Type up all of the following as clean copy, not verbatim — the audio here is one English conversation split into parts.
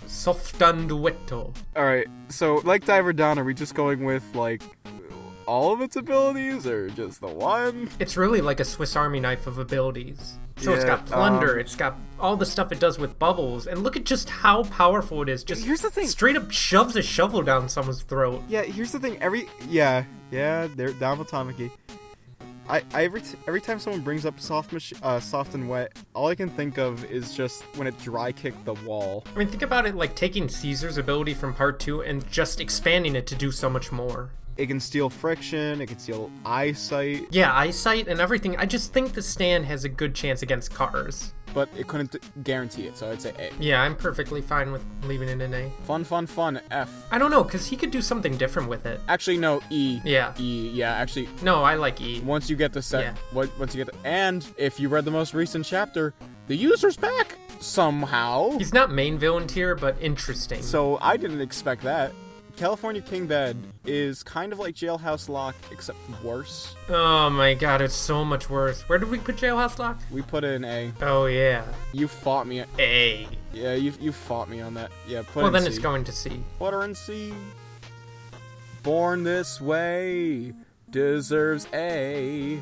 Softandueto. Alright, so like Diver Down, are we just going with, like, all of its abilities, or just the one? It's really like a Swiss Army knife of abilities. So Yeah, it's got Plunder, it's got all the stuff it does with bubbles, and look at just how powerful it is. Just Here's the thing. straight up shoves a shovel down someone's throat. Yeah, here's the thing. They're down with Tamaki. Every time someone brings up soft and wet, all I can think of is just when it dry kicked the wall. I mean, think about it like taking Caesar's ability from part 2 and just expanding it to do so much more. It can steal friction, it can steal eyesight. Yeah, eyesight and everything. I just think the stand has a good chance against cars. But it couldn't guarantee it, so I'd say A. Yeah, I'm perfectly fine with leaving it in A. Fun, F. I don't know, because he could do something different with it. Actually, no, E. Yeah. E, yeah, actually. No, I like E. Once you get the set, Yeah. once you get the, and if you read the most recent chapter, the user's back somehow. He's not main villain tier, but interesting. So I didn't expect that. California King Bed is kind of like Jailhouse Lock, except worse. Oh my god, it's so much worse. Where did we put Jailhouse Lock? We put it in A. Oh yeah. You fought me. A. Yeah, you fought me on that. Yeah, put it Well, in then C. it's going to C. Put her in C. Born This Way deserves A.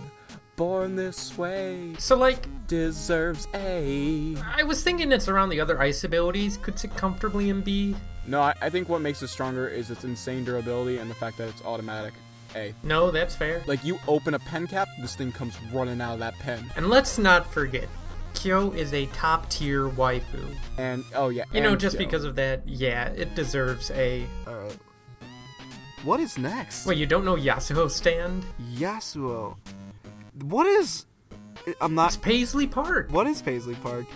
Born This Way So, like, deserves A. I was thinking it's around the other ice abilities. Could sit comfortably in B. No, I think what makes it stronger is its insane durability and the fact that it's automatic. A. No, that's fair. Like, you open a pen cap, this thing comes running out of that pen. And let's not forget, Kyo is a top tier waifu. And, oh yeah. You know, and just Kyo. because of that, yeah, it deserves A. What is next? Wait, you don't know Yasuho stand? Yasuo. What is... I'm not... It's Paisley Park. What is Paisley Park?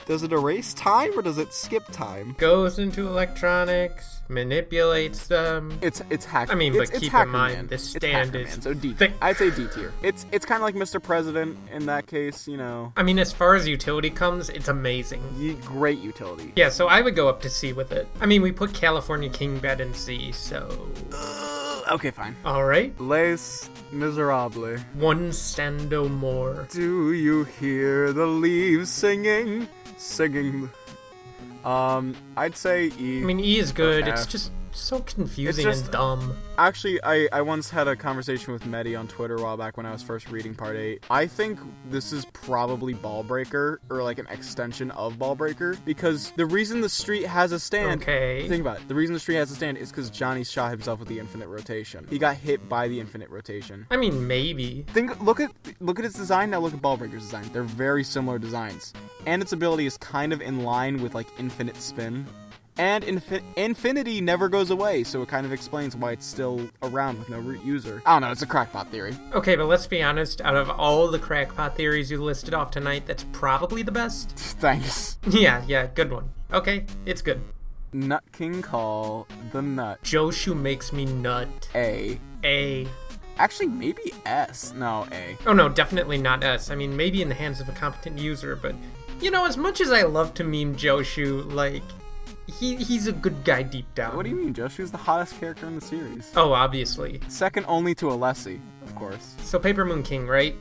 Does it erase time or does it skip time? Goes into electronics, manipulates them. It's hack. I mean, it's but keep Hacker in mind, Man. this It's stand Hacker is Man, so D. thick. I'd say D tier. It's kind of like Mr. President in that case, you know. I mean, as far as utility comes, it's amazing. Great utility. Yeah, so I would go up to C with it. I mean, we put California King Bed in C, so... Okay, fine. Alright. Les Miserables. One stando more. Do you hear the leaves singing? Singing. I'd say E. I mean, E is good. Or It's F. just so confusing It's just- and dumb. Actually, I once had a conversation with Medi on Twitter a while back when I was first reading Part 8. I think this is probably Ball Breaker, or like an extension of Ball Breaker, because the reason the street has a stand... Okay. Think about it. The reason the street has a stand is because Johnny shot himself with the infinite rotation. He got hit by the infinite rotation. I mean, maybe. Look at its design, now look at Ball Breaker's design. They're very similar designs. And its ability is kind of in line with like infinite spin. And infinity never goes away, so it kind of explains why it's still around with no root user. I don't know, it's a crackpot theory. Okay, but let's be honest, out of all the crackpot theories you listed off tonight, that's probably the best. Thanks. Yeah, good one. Okay, it's good. Nut King Call, the nut. Joshu makes me nut. A. A. Actually, maybe S. No, A. Oh no, definitely not S. I mean, maybe in the hands of a competent user, but... You know, as much as I love to meme Joshu, like... He's a good guy deep down. What do you mean? Joshu's the hottest character in the series. Oh, obviously. Second only to Alessi, of course. So Paper Moon King, right?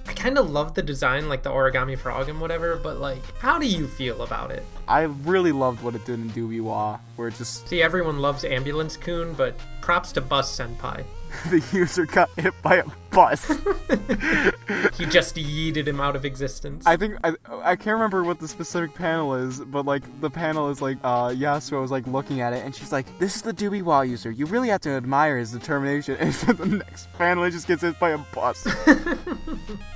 I kind of love the design, like the origami frog and whatever, but like, how do you feel about it? I really loved what it did in Dubiwa, where it just... See, everyone loves Ambulance Kun, but props to Bus Senpai. the user got hit by a bus. He just yeeted him out of existence. I think I can't remember what the specific panel is, but like the panel is like Yasuo is like looking at it and she's like, "This is the Dubiwa user. You really have to admire his determination." And then the next panel he just gets hit by a bus.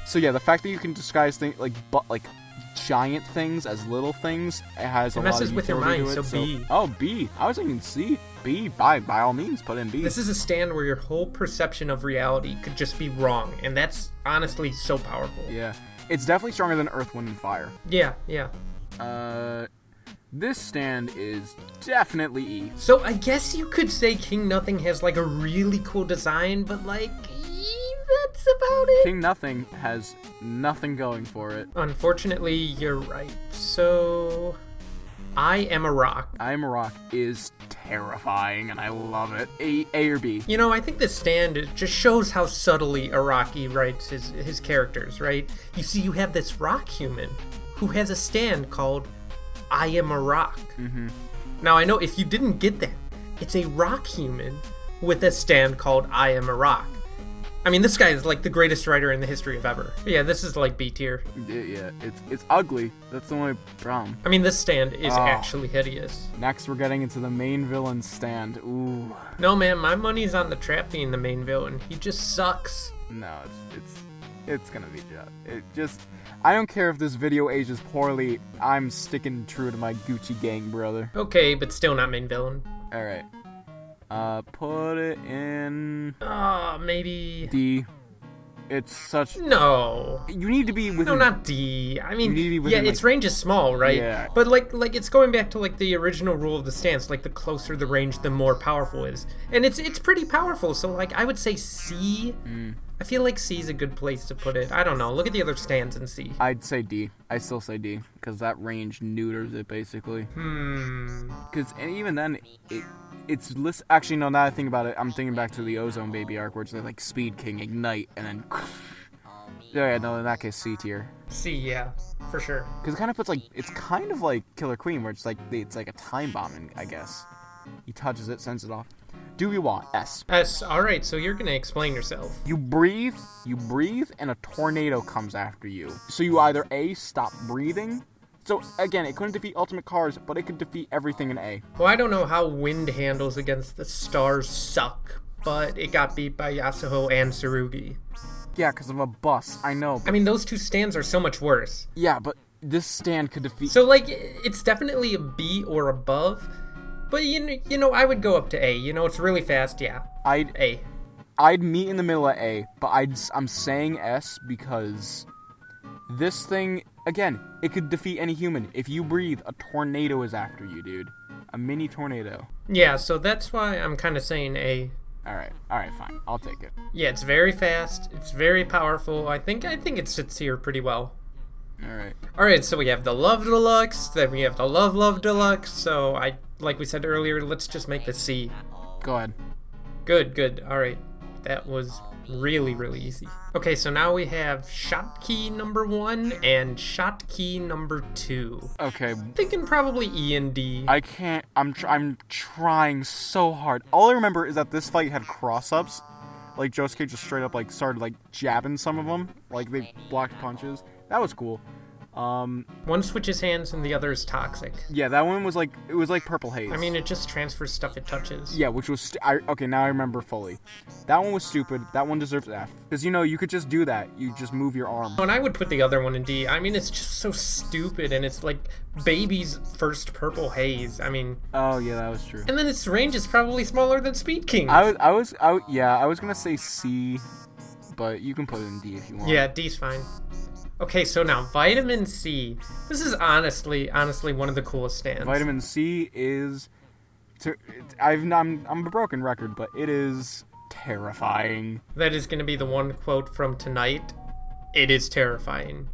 So yeah, the fact that you can disguise things like giant things as little things, it has a lot of messes with your utility mind, to it, so B. Oh, B. I was thinking C. B, by all means, put in B. This is a stand where your whole perception of reality could just be wrong, and that's honestly so powerful. Yeah. It's definitely stronger than Earth, Wind, and Fire. Yeah. This stand is definitely E. So I guess you could say King Nothing has like a really cool design, but like, that's about it. King Nothing has nothing going for it. Unfortunately, you're right. So, I Am a Rock. I Am a Rock is terrifying, and I love it. A or B? You know, I think this stand just shows how subtly Araki writes his characters, right? You see, you have this rock human who has a stand called I Am a Rock. Mm-hmm. Now, I know if you didn't get that, it's a rock human with a stand called I Am a Rock. I mean, this guy is like the greatest writer in the history of ever. Yeah, this is like B tier. Yeah, it's ugly. That's the only problem. I mean, this stand is actually hideous. Next, we're getting into the main villain stand. Ooh. No, man, my money's on the trap being the main villain. He just sucks. No, it's gonna be Jeff. I don't care if this video ages poorly. I'm sticking true to my Gucci gang, brother. Okay, but still not main villain. All right. Put it in... maybe... D. It's such... No. You need to be within... No, not D. I mean, within, yeah, its range is small, right? Yeah. But, like, it's going back to, like, the original rule of the stance. Like, the closer the range, the more powerful it is. And it's pretty powerful, so, like, I would say C. I feel like C is a good place to put it. I don't know. Look at the other stands and C. I'd say D. I still say D, because that range neuters it, basically. Because even then, it's actually, no, now that I think about it, I'm thinking back to the Ozone Baby arc, where it's like Speed King, Ignite, and then... Yeah, no, in that case, C tier. C, yeah, for sure. Because it kind of puts, like, it's kind of like Killer Queen, where it's like a time bomb, I guess. He touches it, sends it off. Do we want S? S, alright, so you're gonna explain yourself. You breathe, and a tornado comes after you. So you either A, stop breathing. So, again, it couldn't defeat Ultimate Cars, but it could defeat everything in A. Well, I don't know how wind handles against the stars suck, but it got beat by Yasuho and Tsurugi. Yeah, because of a bus, I know. I mean, those two stands are so much worse. Yeah, but this stand could defeat... So, like, it's definitely a B or above, but, you know, I would go up to A. You know, it's really fast, yeah. A. I'd meet in the middle at A, but I'm saying S because this thing... Again, it could defeat any human. If you breathe, a tornado is after you, dude. A mini tornado. Yeah, so that's why I'm kind of saying A. Alright, fine. I'll take it. Yeah, it's very fast. It's very powerful. I think it sits here pretty well. Alright, so we have the Love Deluxe, then we have the Love Deluxe, so like we said earlier, let's just make the C. Go ahead. Good. Alright. That was really, really easy. Okay, so now we have shot key number 1 and shot key number 2. Okay. I'm thinking probably E and D. I can't. I'm trying so hard. All I remember is that this fight had cross-ups. Like, Josuke just straight up, like, started, like, jabbing some of them. Like, they blocked punches. That was cool. One switches hands and the other is toxic. Yeah, that one was like, it was like Purple Haze. I mean, it just transfers stuff it touches. Yeah, which was, okay, now I remember fully. That one was stupid. That one deserves F. Because, you could just do that. You just move your arm. And I would put the other one in D. I mean, it's just so stupid, and it's like Baby's first Purple Haze. I mean... Oh, yeah, that was true. And then its range is probably smaller than Speed King. I was gonna say C, but you can put it in D if you want. Yeah, D's fine. Okay, so now Vitamin C. This is honestly one of the coolest stands. Vitamin C is, I'm a broken record, but it is terrifying. That is going to be the one quote from tonight. It is terrifying.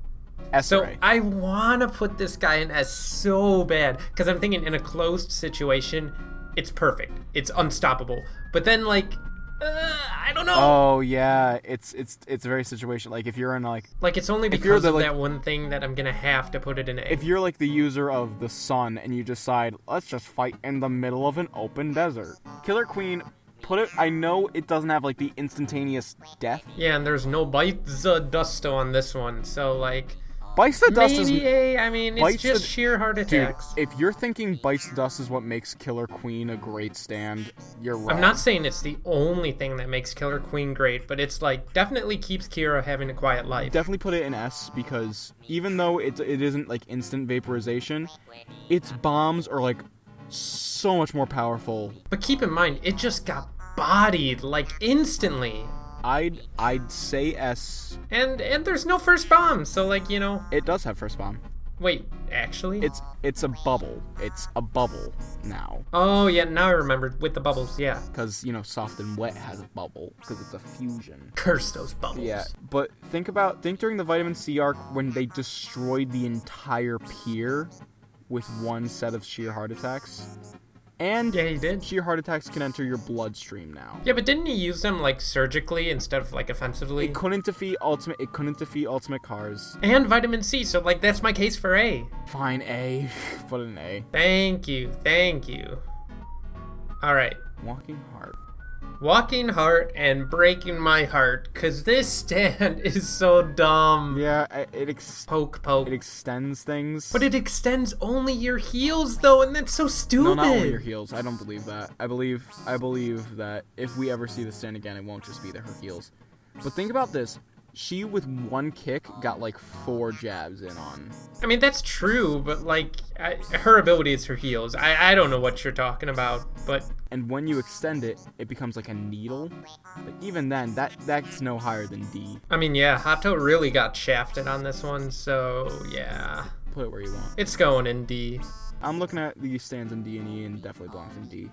So I want to put this guy in S so bad because I'm thinking in a closed situation, it's perfect. It's unstoppable. But then like. I don't know. Oh yeah, it's very situational. Like if you're in like it's only because of that one thing that I'm gonna have to put it in A. If you're like the user of the sun and you decide let's just fight in the middle of an open desert, Killer Queen, put it. I know it doesn't have like the instantaneous death. Yeah, and there's no bite the dusto on this one, so like. Bites the Dust maybe A. I mean, it's just sheer heart attacks. Dude, if you're thinking Bites the Dust is what makes Killer Queen a great stand, you're wrong. I'm not saying it's the only thing that makes Killer Queen great, but it's like definitely keeps Kira having a quiet life. Definitely put it in S because even though it isn't like instant vaporization, its bombs are like so much more powerful. But keep in mind, it just got bodied like instantly. I'd say S. And there's no first bomb, so like, It does have first bomb. Wait, actually? It's a bubble. It's a bubble now. Oh yeah, now I remembered with the bubbles, yeah. Because, Soft and Wet has a bubble, because it's a fusion. Curse those bubbles. Yeah, but think during the Vitamin C arc when they destroyed the entire pier with one set of sheer heart attacks. And Yeah, he did. sheer heart attacks can enter your bloodstream now. Yeah, but didn't he use them like surgically instead of like offensively? It couldn't defeat ultimate cars. And vitamin C, so like that's my case for A. Fine, A. Put an A. Thank you. Alright. Walking heart. Walking heart and breaking my heart, cause this stand is so dumb. Yeah, Poke. it extends things. But it extends only your heels though, and that's so stupid. No, not only your heels. I don't believe that. I believe that if we ever see the stand again, it won't just be her heels. But think about this. She, with one kick, got like 4 jabs in on. I mean, that's true, but like, her ability is her heels. I don't know what you're talking about, but... And when you extend it, it becomes like a needle. But even then, that's no higher than D. I mean, yeah, Hato really got shafted on this one, so yeah. Put it where you want. It's going in D. I'm looking at these stands in D and E, and definitely belongs in D.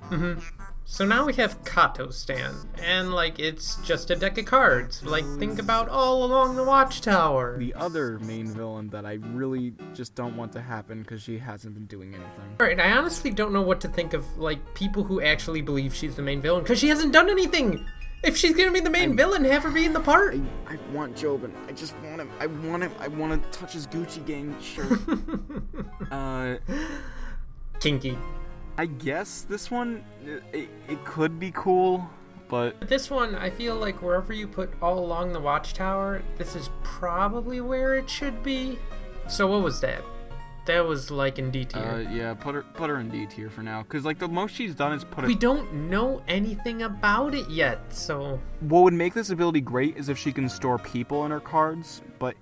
So now we have Kato's stand, and like, it's just a deck of cards. Like, think about All Along the Watchtower. The other main villain that I really just don't want to happen because she hasn't been doing anything. Alright, I honestly don't know what to think of, like, people who actually believe she's the main villain, because she hasn't done anything! If she's gonna be the main villain, have her be in the part! I want Jobin. I just want him. I want to touch his Gucci gang shirt. Kinky. I guess this one, it could be cool, but... This one, I feel like wherever you put All Along the Watchtower, this is probably where it should be. So what was that? That was like in D tier. Yeah, put her in D tier for now, because like the most she's done is put her... We don't know anything about it yet, so... What would make this ability great is if she can store people in her cards, but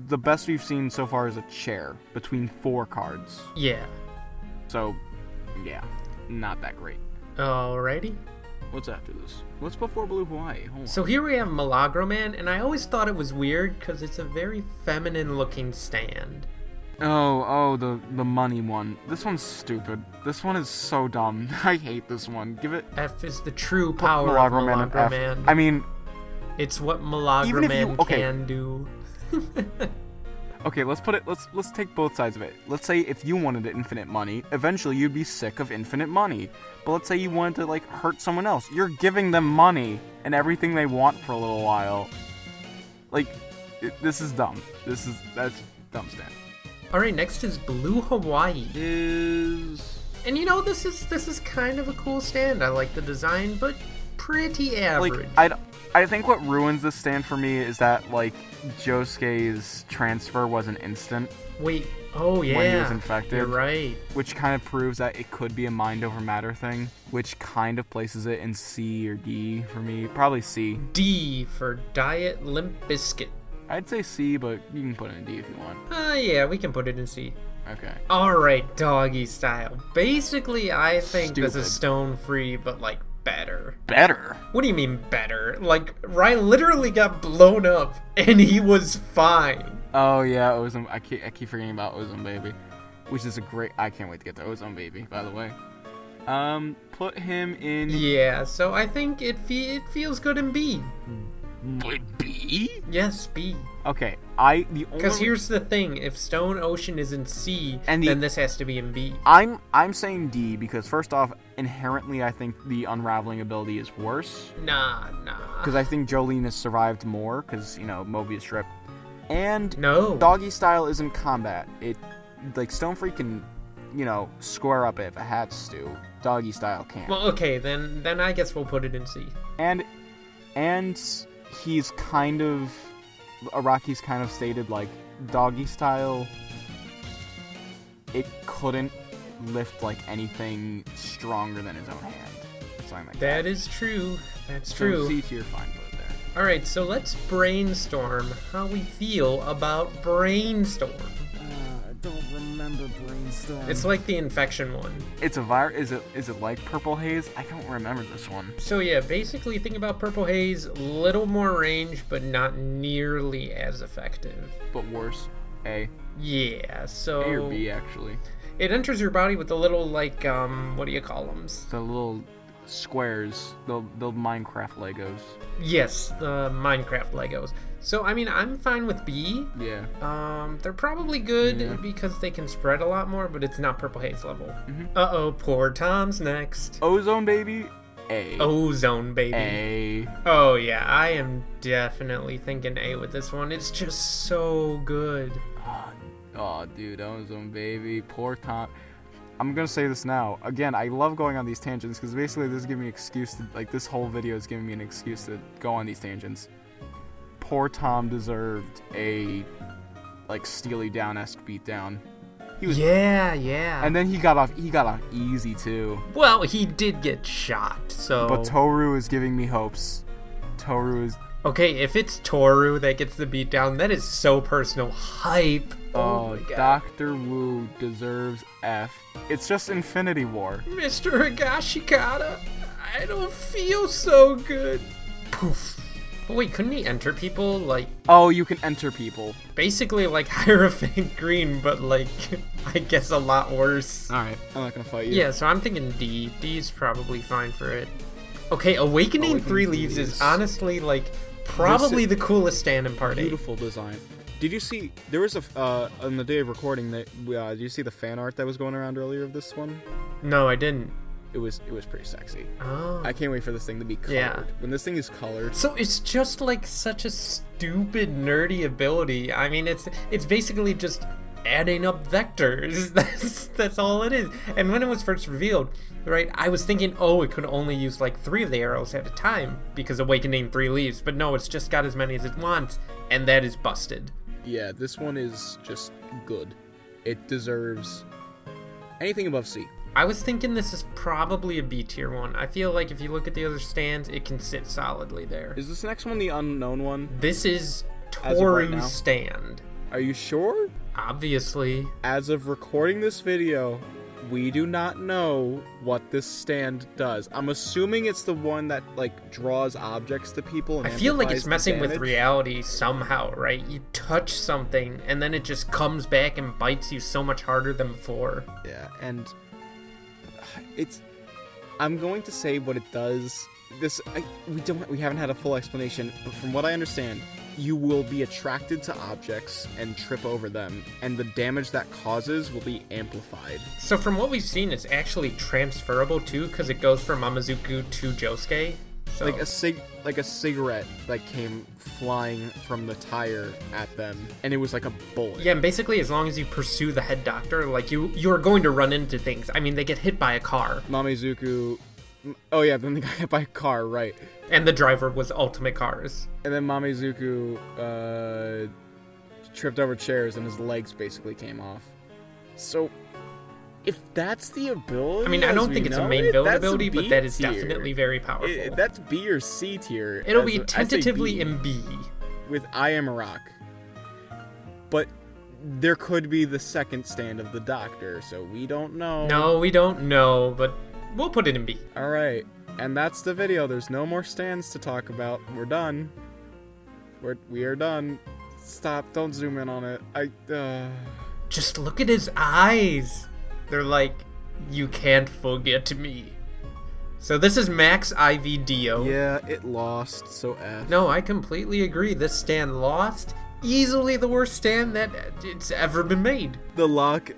the best we've seen so far is a chair between 4 cards. Yeah. So... yeah, not that great. Alrighty. What's after this? What's before Blue Hawaii? Hold on. So here we have Milagro Man, and I always thought it was weird because it's a very feminine-looking stand. The money one. This one's stupid. This one is so dumb. I hate this one. Give it... F is the true power of Milagro Man. I mean... It's what Milagro Man can do. Okay, let's take both sides of it. Let's say if you wanted infinite money, eventually you'd be sick of infinite money. But let's say you wanted to, like, hurt someone else. You're giving them money and everything they want for a little while. Like, this is dumb. That's dumb stand. Alright, next is Blue Hawaii. And you know, this is kind of a cool stand. I like the design, but pretty average. Like, I think what ruins this stand for me is that, like, Josuke's transfer wasn't instant. Wait, oh yeah. When he was infected. You're right. Which kind of proves that it could be a mind over matter thing, which kind of places it in C or D for me. Probably C. D for Diet Limp Biscuit. I'd say C, but you can put it in D if you want. Yeah, we can put it in C. Okay. Alright, doggy style. Basically, I think Stupid. this is stone free, but like better. Better? What do you mean better? Like, Ryan literally got blown up, and he was fine. Oh yeah, Ozone. I keep forgetting about Ozone Baby, which is a great... I can't wait to get to Ozone Baby, by the way. Put him in... Yeah, so I think it feels good in B. B? Yes, B. Okay, Because here's the thing, if Stone Ocean is in C, then this has to be in B. I'm saying D because first off, inherently I think the unraveling ability is worse. Nah. Because I think JoJolion has survived more, because, you know, Mobius Strip. And no. Doggy Style isn't combat. Like, Stone Free can, you know, square up if it has to. Doggy Style can't. Well, okay, then I guess we'll put it in C. And he's kind of... Araki's kind of stated, like, Doggy Style, it couldn't lift, like, anything stronger than his own hand. Something like that. That is true. That's true. C tier, fine, put it there. Alright, so let's brainstorm how we feel about Brainstorm. I don't remember Brainstorm. It's like the infection one. It's a virus. Is it like Purple Haze? I don't remember this one. So yeah, basically think about Purple Haze, little more range, but not nearly as effective. But worse. A. Yeah, so... A or B, actually. It enters your body with the little, like, what do you call them? The little squares, the Minecraft Legos. Yes, the Minecraft Legos. So, I mean, I'm fine with B. Yeah. They're probably good because they can spread a lot more, but it's not Purple Haze level. Uh-oh, poor Tom's next. Ozone baby. A. Ozone baby. A. Oh, yeah, I am definitely thinking A with this one. It's just so good. Oh, dude, Ozone baby. Poor Tom. I'm gonna say this now. Again, I love going on these tangents because basically this is giving me an excuse to, like, this whole video is giving me an excuse to go on these tangents. Poor Tom deserved a, like, Steely Down-esque beatdown. Yeah. And then he got off easy too. Well, he did get shot, so. But Toru is giving me hopes. Toru is. Okay, if it's Toru that gets the beatdown, that is so personal. Hype. Oh my God. Dr. Wu deserves F. It's just Infinity War. Mr. Higashikata, I don't feel so good. Poof. But wait, couldn't he enter people, like... Oh, you can enter people. Basically like Hierophant Green, but like, I guess a lot worse. Alright, I'm not gonna fight you. Yeah, so I'm thinking D. D's probably fine for it. Okay, Awakening 3 Leaves is honestly, like, probably the coolest stand in Part 8. Beautiful design. Did you see, there was on the day of recording, did you see the fan art that was going around earlier of this one? No, I didn't. It was pretty sexy. Oh. I can't wait for this thing to be colored. Yeah. When this thing is colored. So it's just like such a stupid nerdy ability. I mean, it's basically just adding up vectors. That's all it is. And when it was first revealed, right, I was thinking, oh, it could only use like 3 of the arrows at a time because Awakening 3 Leaves. But no, it's just got as many as it wants, and that is busted. Yeah, this one is just good. It deserves anything above C. I was thinking this is probably a B tier one. I feel like if you look at the other stands, it can sit solidly there. Is this next one the unknown one? This is Toru's stand. Are you sure? Obviously. As of recording this video, we do not know what this stand does. I'm assuming it's the one that, like, draws objects to people and I feel like amplifies it's the messing with damage. reality somehow, right? You touch something, and then it just comes back and bites you so much harder than before. Yeah, and I'm going to say what it does. We haven't had a full explanation, but from what I understand, you will be attracted to objects and trip over them, and the damage that causes will be amplified. So from what we've seen, it's actually transferable too, because it goes from Mamazuku to Josuke. So. Like a cigarette that came flying from the tire at them, and it was like a bullet. Yeah, and basically as long as you pursue the head doctor, like you're going to run into things. I mean, they get hit by a car. Mamezuku. Oh yeah, then they got hit by a car, right? And the driver was Ultimate Cars. And then Mamezuku tripped over chairs, and his legs basically came off. So, if that's the ability, I mean, I don't think it's a main build ability, but that is definitely very powerful. That's B or C tier. It'll be tentatively in B. With I Am Araki. But there could be the second stand of the Doctor, so we don't know. No, we don't know, but we'll put it in B. Alright, and that's the video. There's no more stands to talk about. We're done. We are done. Stop, don't zoom in on it. Just look at his eyes. They're like, you can't forget me. So this is Max IV Dio. Yeah, it lost, so F. No, I completely agree. This stand lost. Easily the worst stand that it's ever been made. The lock.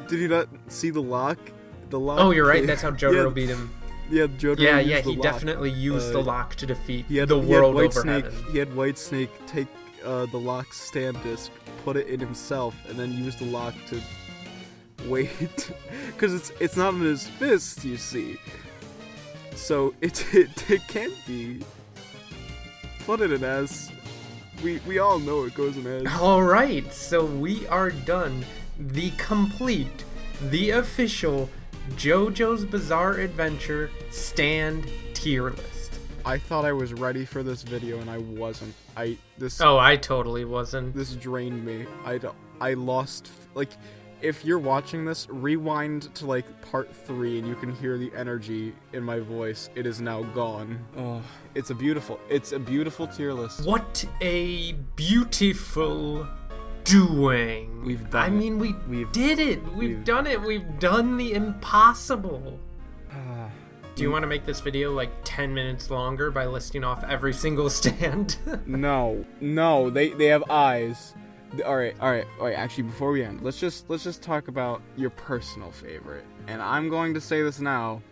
Did you not see the lock? The lock. Oh, you're right. That's how Jotaro beat him. Yeah, Jotaro Yeah, he lock. definitely used the lock to defeat the world over Snake, heaven. He had Whitesnake take the lock's stand disc, put it in himself, and then use the lock to wait. Because it's not in his fist, you see. So it can't be. Put it in S. We all know it goes in S. Alright, so we are done. The complete, the official JoJo's Bizarre Adventure stand tier list. I thought I was ready for this video and I wasn't. I totally wasn't. This drained me. I lost, like, if you're watching this, rewind to like part 3 and you can hear the energy in my voice. It is now gone. Oh, it's a beautiful tier list. What a beautiful doing. We've done it. I mean, we did it. We've done it. We've done the impossible. Do you want to make this video like 10 minutes longer by listing off every single stand? No, they have eyes. All right. Actually, before we end, let's just talk about your personal favorite. And I'm going to say this now.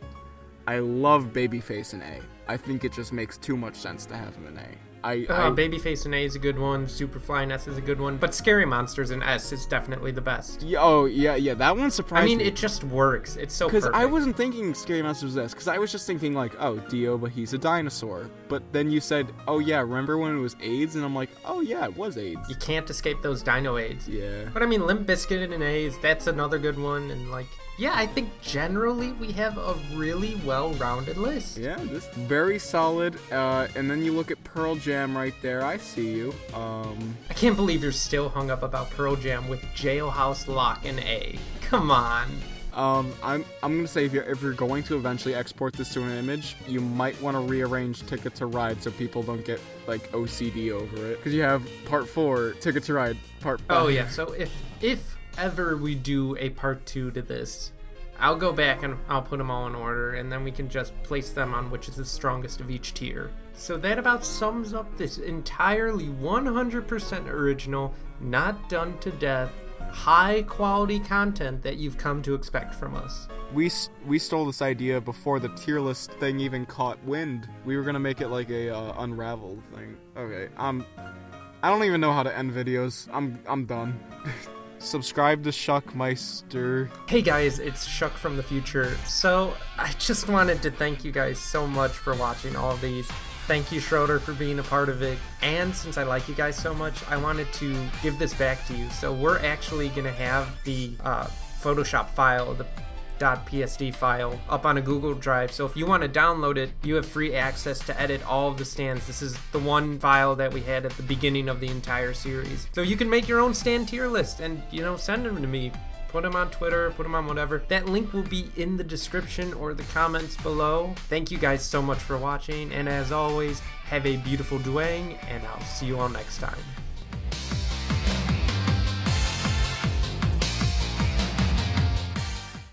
I love Babyface in A. I think it just makes too much sense to have him in A. Babyface in A is a good one. Superfly in S is a good one. But Scary Monsters in S is definitely the best. Yeah. That one surprised me. I mean, it just works. It's so perfect. Because I wasn't thinking Scary Monsters S. Because I was just thinking like, oh, Dio, but he's a dinosaur. But then you said, oh yeah, remember when it was AIDS? And I'm like, oh yeah, it was AIDS. You can't escape those dino AIDS. Yeah. But I mean, Limp Bizkit in A, that's another good one. And like, yeah, I think generally we have a really well-rounded list. Yeah, this very solid. And then you look at Pearl Jam right there. I see you. I can't believe you're still hung up about Pearl Jam with Jailhouse Lock in A. Come on. I'm gonna say if you're going to eventually export this to an image, you might want to rearrange Ticket to Ride so people don't get like OCD over it. Because you have Part 4, Ticket to Ride, Part 5. Oh yeah. So if ever we do a part 2 to this, I'll go back and I'll put them all in order, and then we can just place them on which is the strongest of each tier. So that about sums up this entirely 100% original, not done to death, high quality content that you've come to expect from us. We stole this idea before the tier list thing even caught wind. We were gonna make it like a unraveled thing. Okay, I don't even know how to end videos. I'm done. Subscribe to Shuckmeister. Hey guys, it's Shuck from the future. So I just wanted to thank you guys so much for watching all of these. Thank you, Schroeder, for being a part of it. And since I like you guys so much, I wanted to give this back to you. So we're actually going to have the Photoshop file, the .psd file, up on a Google Drive. So if you want to download it, you have free access to edit all of the stands. This is the one file that we had at the beginning of the entire series. So you can make your own stand tier list and, send them to me. Put them on Twitter, put them on whatever. That link will be in the description or the comments below. Thank you guys so much for watching, and as always, have a beautiful Duang, and I'll see you all next time.